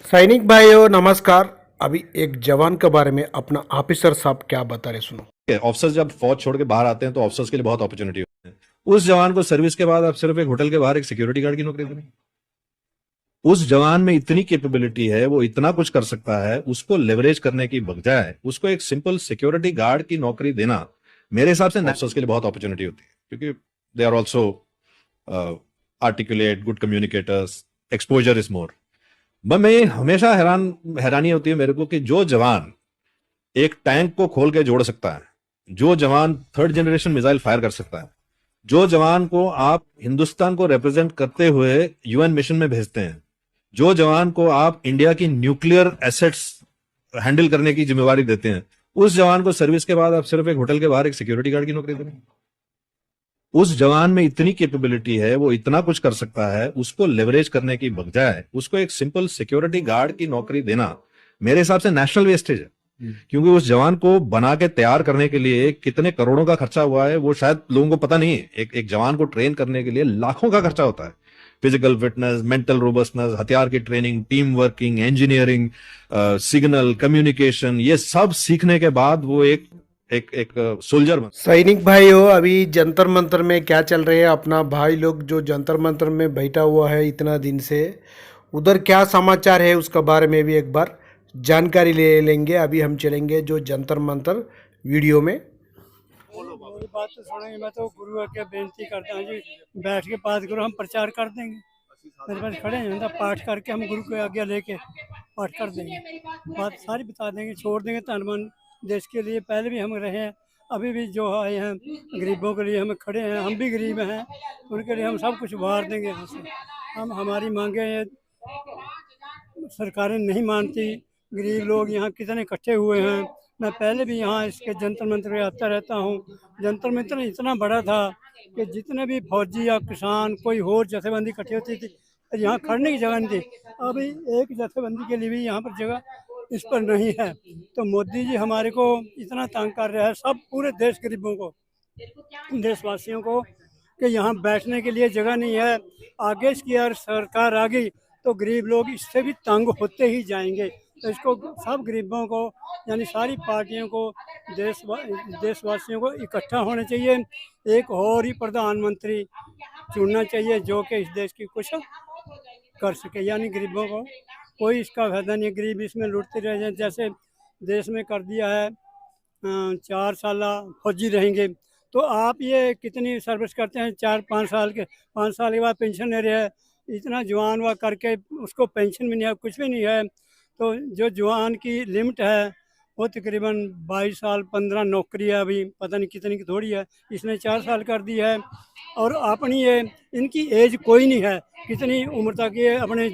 सैनिक भाइयों नमस्कार। अभी एक जवान के बारे में अपना ऑफिसर साहब क्या बता रहे सुनो। ऑफिसर्स जब फौज छोड़ के बाहर आते हैं तो ऑफिसर्स के लिए बहुत अपॉर्चुनिटी होती है। उस जवान को सर्विस के बाद आप सिर्फ एक होटल के बाहर एक सिक्योरिटी गार्ड की नौकरी दें। उस जवान में इतनी कैपेबिलिटी है, वो इतना कुछ कर सकता है, उसको लेवरेज करने की बजाय उसको एक सिंपल सिक्योरिटी गार्ड की नौकरी देना मेरे हिसाब से ऑफिसर्स के लिए बहुत अपॉर्चुनिटी होती है, क्योंकि they are also articulate, good communicators, exposure is more. मैं हमेशा हैरानी होती है मेरे को कि जो जवान एक टैंक को खोल के जोड़ सकता है, जो जवान थर्ड जनरेशन मिसाइल फायर कर सकता है, जो जवान को आप हिंदुस्तान को रिप्रेजेंट करते हुए यूएन मिशन में भेजते हैं, जो जवान को आप इंडिया की न्यूक्लियर एसेट्स हैंडल करने की जिम्मेवारी देते हैं, उस जवान को सर्विस के बाद आप सिर्फ एक होटल के बाहर एक सिक्योरिटी गार्ड की नौकरी दें। उस जवान में इतनी कैपेबिलिटी है, वो इतना कुछ कर सकता है, उसको लेवरेज करने की बजाय उसको एक सिंपल सिक्योरिटी गार्ड की नौकरी देना मेरे हिसाब से नेशनल वेस्टेज है। क्योंकि उस जवान को बना के तैयार करने के लिए कितने करोड़ों का खर्चा हुआ है वो शायद लोगों को पता नहीं है। एक जवान को ट्रेन करने के लिए लाखों का खर्चा होता है। फिजिकल फिटनेस, मेंटल रोबस्टनेस, हथियार की training, team working, engineering, signal communication, ये सब सीखने के बाद वो एक एक एक सोल्जर बन। सैनिक भाइयों अभी जंतर मंतर में क्या चल रहे हैं, अपना भाई लोग जो जंतर मंतर में बैठा हुआ है इतना दिन से, उधर क्या समाचार है उसका बारे में भी एक बार जानकारी ले लेंगे। अभी हम चलेंगे जो जंतर मंतर वीडियो में। मेरी बात तो सुनेंगे। मैं तो गुरु के बेनती करता हूँ जी, बैठ के बात करो, हम प्रचार कर देंगे। मेरे पास खड़े हैं, मतलब पाठ करके हम गुरु के आज्ञा लेके पाठ कर देंगे, बात सारी बता देंगे, छोड़ देंगे तन मन देश के लिए। पहले भी हम रहे हैं, अभी भी जो आए हैं गरीबों के लिए हम खड़े हैं। हम भी गरीब हैं, उनके लिए हम सब कुछ वार देंगे यहाँ से। हम हमारी मांगे सरकारें नहीं मानती। गरीब लोग यहाँ कितने इकट्ठे हुए हैं। मैं पहले भी यहाँ इसके जंतर मंतर पे आता रहता हूँ। जंतर मंतर इतना बड़ा था कि जितने भी फौजी या किसान कोई और जथेबंदी इकट्ठी होती थी, यहाँ खड़ने की जगह नहीं थी। अभी एक जथेबंदी के लिए भी यहाँ पर जगह इस पर नहीं है। तो मोदी जी हमारे को इतना तंग कर रहा है, सब पूरे देश गरीबों को, देशवासियों को, कि यहाँ बैठने के लिए जगह नहीं है। आगे इसकी अगर सरकार आ गई तो गरीब लोग इससे भी तंग होते ही जाएंगे। तो इसको सब गरीबों को, यानी सारी पार्टियों को, देशवासियों को इकट्ठा होना चाहिए। एक और ही प्रधानमंत्री चुनना चाहिए जो कि इस देश की कुछ कर सके, यानी गरीबों को कोई इसका फायदा नहीं। गरीब इसमें लुटते रह जाए, जैसे देश में कर दिया है 4 साल फौजी रहेंगे। तो आप ये कितनी सर्विस करते हैं, 4-5 साल के, 5 साल के बाद पेंशन ले रहे हैं। इतना जवान हुआ करके उसको पेंशन भी नहीं है, कुछ भी नहीं है। तो जो जवान की लिमिट है वो तकरीबन 22 साल, 15 नौकरी है, अभी पता नहीं कितनी की थोड़ी है, इसने 4 साल कर दी है। और अपनी ये इनकी एज कोई नहीं है, कितनी उम्र तक ये अपने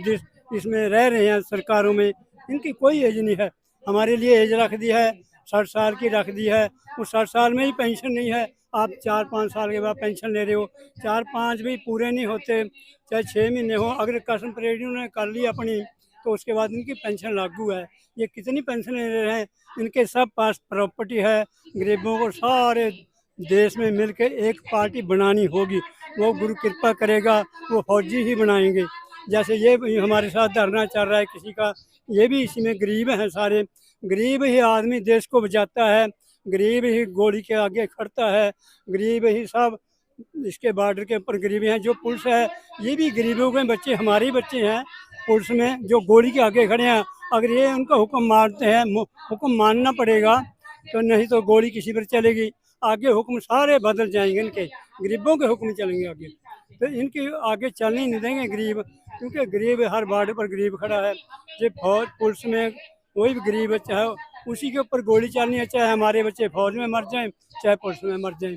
इसमें रह रहे हैं सरकारों में, इनकी कोई एज नहीं है। हमारे लिए एज रख दी है 60 साल की रख दी है। उस 60 साल में ही पेंशन नहीं है, आप 4-5 साल के बाद पेंशन ले रहे हो। 4-5 भी पूरे नहीं होते, चाहे 6 महीने हो। अगर कसम परेड ने कर ली अपनी तो उसके बाद इनकी पेंशन लागू है। ये कितनी पेंशन ले रहे हैं, इनके सब पास प्रॉपर्टी है। गरीबों को सारे देश में मिलकर एक पार्टी बनानी होगी, वो गुरु कृपा करेगा, वो फौजी ही बनाएंगे। जैसे ये हमारे साथ धरना चल रहा है किसी का, ये भी इसी में गरीब हैं सारे। गरीब ही आदमी देश को बचाता है, गरीब ही गोली के आगे खड़ता है, गरीब ही सब इसके बॉर्डर के ऊपर गरीबी हैं। जो पुलिस है ये भी गरीबों के बच्चे, हमारे ही बच्चे हैं पुलिस में, जो गोली के आगे खड़े हैं। अगर ये उनका हुक्म मानते हैं, हुक्म मानना पड़ेगा, तो नहीं तो गोली किसी पर चलेगी। आगे हुक्म सारे बदल जाएंगे, इनके गरीबों के हुक्म चलेंगे आगे। तो इनके आगे चलने ही नहीं देंगे गरीब, क्योंकि गरीब हर बॉर्डर पर गरीब खड़ा है। जो फौज पुलिस में कोई भी गरीब बच्चा है उसी के ऊपर गोली चलनी है, चाहे हमारे बच्चे फौज में मर जाएं, चाहे पुलिस में मर जाएं।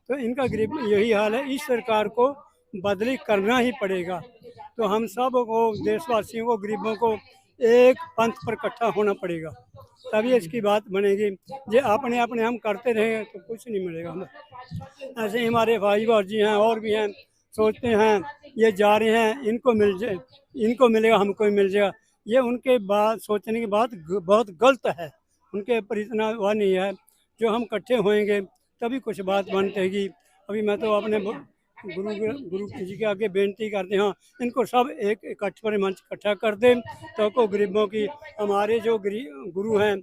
तो इनका गरीब यही हाल है। इस सरकार को बदली करना ही पड़ेगा। तो हम सब को, देशवासियों को, गरीबों को एक पंथ पर इकट्ठा होना पड़ेगा, तभी इसकी बात बनेगी। ये अपने अपने हम करते रहे तो कुछ नहीं मिलेगा हमें। ऐसे ही हमारे भाई जी हैं और भी हैं, सोचते हैं ये जा रहे हैं, इनको मिल जाए, इनको मिलेगा, हमको भी मिल जाएगा। ये उनके बात सोचने की बात बहुत गलत है। उनके ऊपर इतना वह नहीं है। जो हम इकट्ठे होएंगे तभी कुछ बात बनतेगी। अभी मैं तो अपने गुरु जी के आगे बेनती करते हैं, इनको सब एक इकट्ठ पर मंच इकट्ठा कर दें तो को गरीबों की, हमारे जो गुरु हैं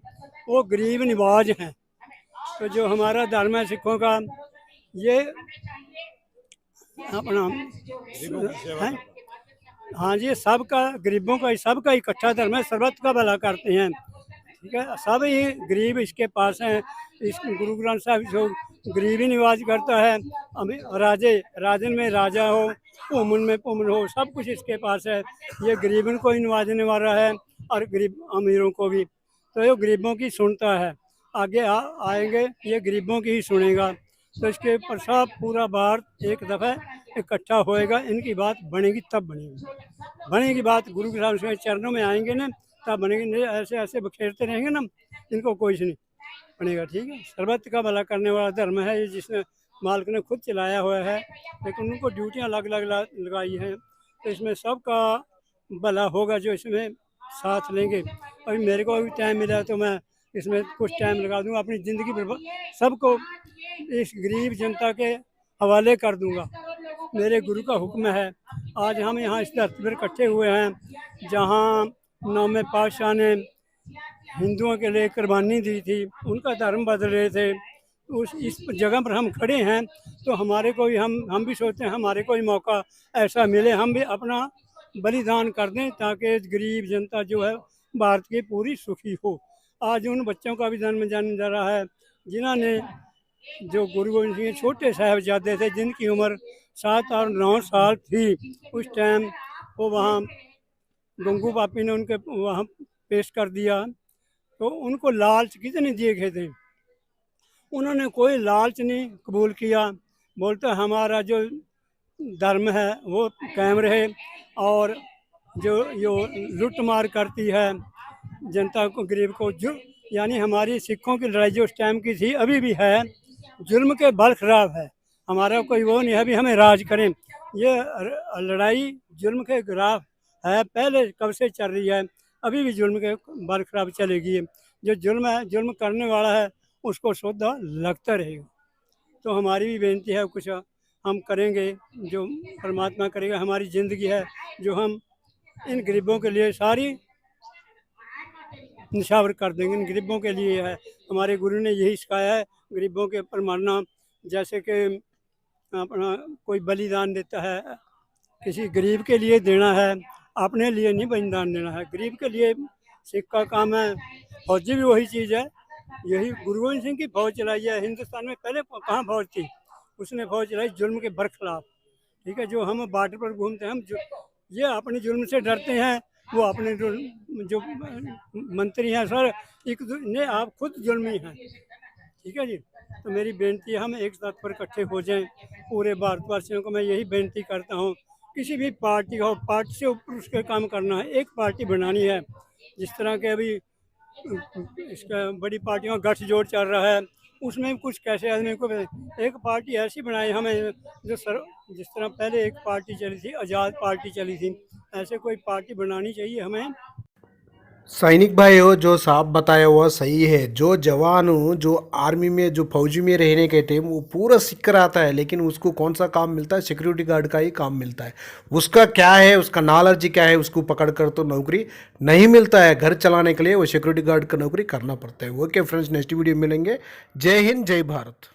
वो गरीब निवाज हैं। तो जो हमारा धर्म है सिखों का, ये अपना है, हाँ जी, सबका गरीबों का सबका इकट्ठा धर्म है, सर्वत का भला करते हैं। ठीक है, सब ही गरीब इसके पास हैं। इस गुरु ग्रंथ साहब जो गरीब ही निवाज करता है। हमें राजन में राजा हो, पुमन में पुमन हो, सब कुछ इसके पास है। ये गरीबन को ही नवाजने वाला है और गरीब अमीरों को भी। तो ये गरीबों की सुनता है, आगे आएंगे ये गरीबों की ही सुनेगा। तो इसके ऊपर सब पूरा भारत एक दफ़ा इकट्ठा होएगा, इनकी बात बनेगी तब बनेगी बात। गुरु ग्रंथ साहब के चरणों में आएंगे ना तब बनेगी, नहीं ऐसे ऐसे बखेरते रहेंगे ना, इनको कुछ नहीं बनेगा। ठीक है, सर्वत्र का भला करने वाला धर्म है ये, जिसने मालिक ने खुद चलाया हुआ है, लेकिन उनको ड्यूटियाँ अलग अलग लगाई हैं। तो इसमें सबका भला होगा जो इसमें साथ लेंगे। अभी मेरे को अभी टाइम मिला तो मैं इसमें कुछ टाइम लगा दूंगा, अपनी ज़िंदगी पर सबको इस गरीब जनता के हवाले कर दूंगा। मेरे गुरु का हुक्म है। आज हम यहाँ इस धरती पर इकट्ठे हुए हैं जहाँ नौवें पातशाह ने हिंदुओं के लिए कुर्बानी दी थी, उनका धर्म बदल रहे थे। इस जगह पर हम खड़े हैं तो हमारे को भी हम भी सोचते हैं हमारे को भी मौका ऐसा मिले, हम भी अपना बलिदान कर दें ताकि गरीब जनता जो है भारत की पूरी सुखी हो। आज उन बच्चों का भी जन्म जाने जा रहा है जिन्होंने, जो गुरु गोविंद सिंह छोटे साहिबजादे थे जिनकी उम्र 7 और 9 साल थी, उस टाइम वो वहाँ गंगू पापी ने उनके वहाँ पेश कर दिया। तो उनको लालच कितने दिए गए थे, उन्होंने कोई लालच नहीं कबूल किया। बोलते हमारा जो धर्म है वो कायम रहे, और जो लूट मार करती है जनता को, गरीब को, जो यानी हमारी सिखों की लड़ाई जो उस टाइम की थी अभी भी है, जुल्म के बल खिलाफ है। हमारा कोई वो नहीं है भी हमें राज करें, ये लड़ाई जुल्म के खिलाफ है, पहले कब से चल रही है, अभी भी जुल्म के बल खिलाफ चलेगी। जो जुल्म है, जुल्म करने वाला है उसको सौदा लगता रहेगा। तो हमारी भी बेनती है, कुछ हम करेंगे जो परमात्मा करेगा। हमारी ज़िंदगी है जो हम इन गरीबों के लिए सारी निछावर कर देंगे, इन गरीबों के लिए है। हमारे गुरु ने यही सिखाया है, गरीबों के ऊपर मरना। जैसे कि अपना कोई बलिदान देता है, किसी गरीब के लिए देना है, अपने लिए नहीं बलिदान देना है, गरीब के लिए सिख का काम है। फौजी भी वही चीज़ है, यही गुरु गोविंद सिंह की फौज चलाई है। हिंदुस्तान में पहले कहाँ फौज थी, उसने फौज चलाई जुल्म के बरखिलाफ। ठीक है, जो हम बॉर्डर पर घूमते हैं, हम ये अपने जुल्म से डरते हैं, वो अपने जो मंत्री हैं सर एक ने आप खुद जुल्मी हैं। ठीक है जी, तो मेरी बेनती है हम एक साथ पर इकट्ठे हो जाएं। पूरे भारतवासियों को मैं यही बेनती करता हूँ, किसी भी पार्टी हो, पार्टी से ऊपर उसके काम करना है, एक पार्टी बनानी है। जिस तरह के अभी इसका बड़ी पार्टियों का गठजोड़ चल रहा है, उसमें कुछ कैसे आदमी को एक पार्टी ऐसी बनाई हमें जो जिस तरह पहले एक पार्टी चली थी, आज़ाद पार्टी चली थी, ऐसे कोई पार्टी बनानी चाहिए हमें। सैनिक भाई हो, जो साहब बताया हुआ सही है। जो जवान हो, जो आर्मी में, जो फौजी में रहने के टाइम वो पूरा सीख कर आता है, लेकिन उसको कौन सा काम मिलता है? सिक्योरिटी गार्ड का ही काम मिलता है। उसका क्या है, उसका नॉलेज क्या है, उसको पकड़ कर तो नौकरी नहीं मिलता है। घर चलाने के लिए वो सिक्योरिटी गार्ड का नौकरी करना पड़ता है। ओके फ्रेंड्स, नेक्स्ट वीडियो मिलेंगे। जय हिंद, जय भारत।